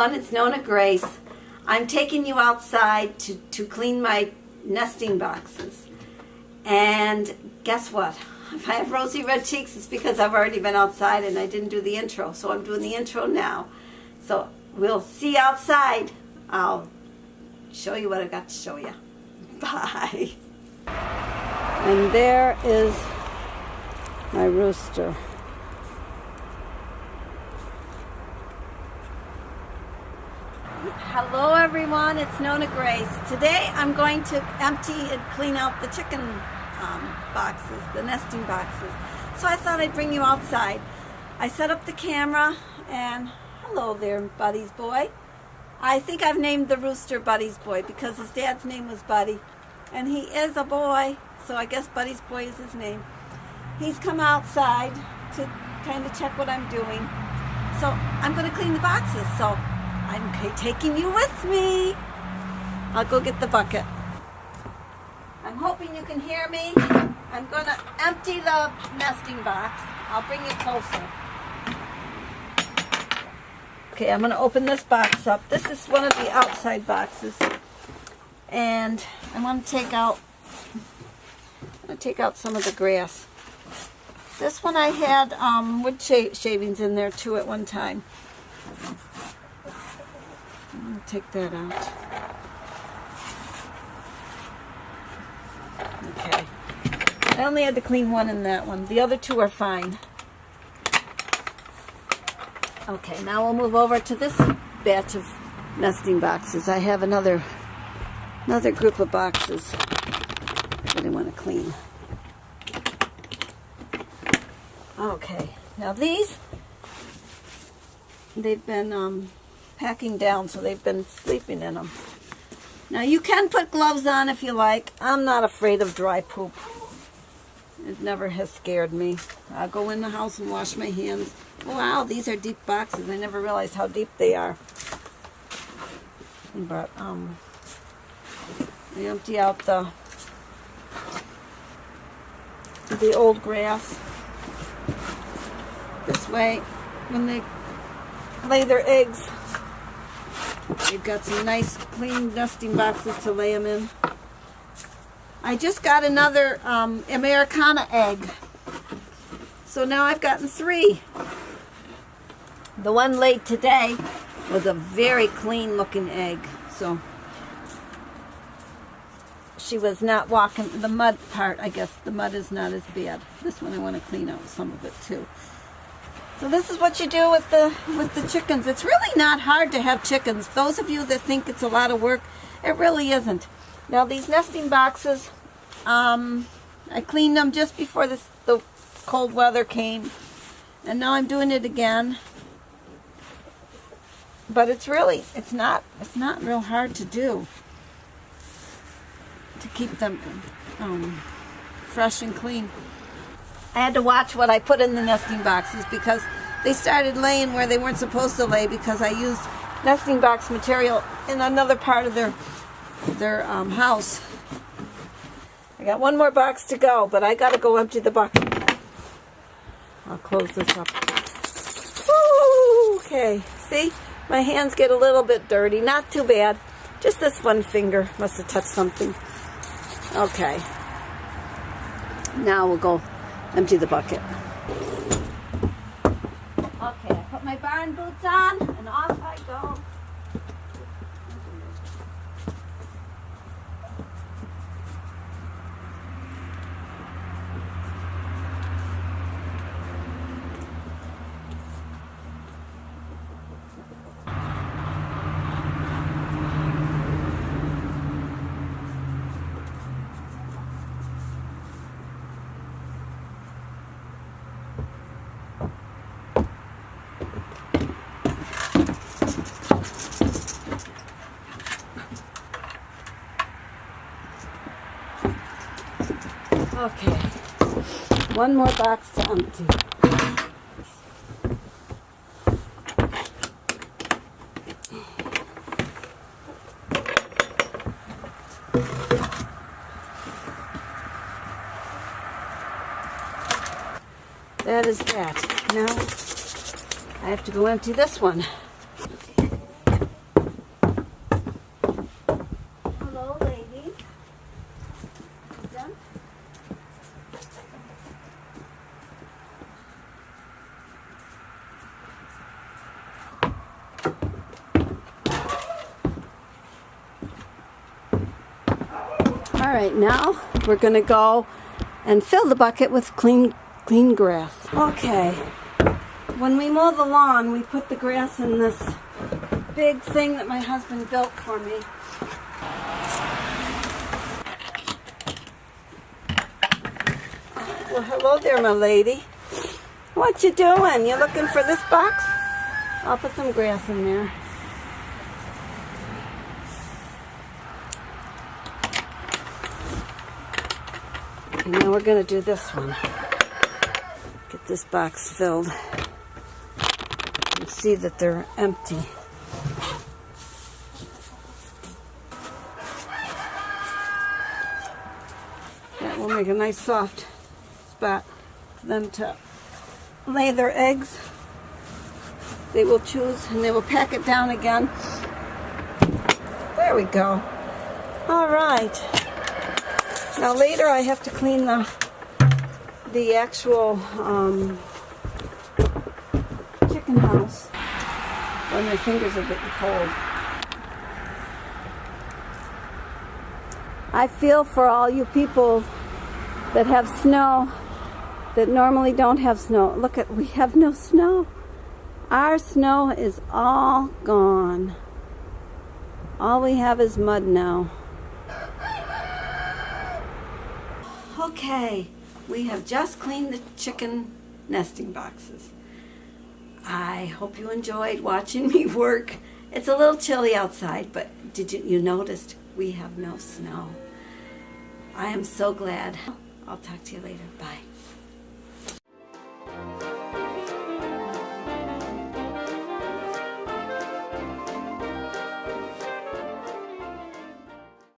everyone, it's NonnaGrace. I'm taking you outside to clean my nesting boxes. And guess what? If I have rosy red cheeks, it's because I've already been outside and I didn't do the intro. So I'm doing the intro now. So we'll see you outside. I'll show you what I got to show you. Bye. And there is my rooster. Hello everyone, it's NonnaGrace. Today I'm going to empty and clean out the chicken boxes, the nesting boxes. So I thought I'd bring you outside. I set up the camera and hello there, Buddy's boy. I think I've named the rooster Buddy's boy because his dad's name was Buddy. And he is a boy, so I guess Buddy's boy is his name. He's come outside to kind of check what I'm doing. So I'm going to clean the boxes. So I'm taking you with me. I'll go get the bucket. I'm hoping you can hear me. I'm going to empty the nesting box. I'll bring you closer. Okay, I'm going to open this box up. This is one of the outside boxes. And I want to take out some of the grass. This one I had wood shavings in there too at one time. I'm going to take that out. Okay. I only had to clean one in that one. The other two are fine. Okay, now we'll move over to this batch of nesting boxes. I have another group of boxes that I want to clean. Okay, now these, they've been packing down, so they've been sleeping in them. Now you can put gloves on if you like. I'm not afraid of dry poop. It never has scared me. I'll go in the house and wash my hands. Wow, these are deep boxes. I never realized how deep they are. But I empty out the old grass. This way, when they lay their eggs, they've got some nice clean nesting boxes to lay them in. I just got another Americana egg. So now I've gotten 3. The one laid today was a very clean looking egg. So she was not walking the mud part. I guess the mud is not as bad. This one I want to clean out some of it too. So this is what you do with the chickens. It's really not hard to have chickens. Those of you that think it's a lot of work, it really isn't. Now these nesting boxes, I cleaned them just before the cold weather came, and now I'm doing it again. But it's not real hard to do, to keep them fresh and clean. I had to watch what I put in the nesting boxes because they started laying where they weren't supposed to lay because I used nesting box material in another part of their house. I got one more box to go, but I got to go empty the bucket. I'll close this up. Woo! Okay, see? My hands get a little bit dirty. Not too bad. Just this one finger must have touched something. Okay. Now we'll go empty the bucket. Okay, I put my barn boots on and off I go. Okay, one more box to empty. That is that. Now I have to go empty this one. right, now we're going to go and fill the bucket with clean grass. Okay, when we mow the lawn, we put the grass in this big thing that my husband built for me. Well, hello there, my lady. What you doing? You looking for this box? I'll put some grass in there. And now we're going to do this one. Get this box filled. And see that they're empty. That will make a nice soft spot for them to lay their eggs. They will choose and they will pack it down again. There we go. All right. Now later I have to clean the actual chicken house when my fingers are getting cold. I feel for all you people that have snow that normally don't have snow. Look at, we have no snow. Our snow is all gone. All we have is mud now. Okay, we have just cleaned the chicken nesting boxes. I hope you enjoyed watching me work. It's a little chilly outside, but you noticed we have no snow. I am so glad. I'll talk to you later. Bye.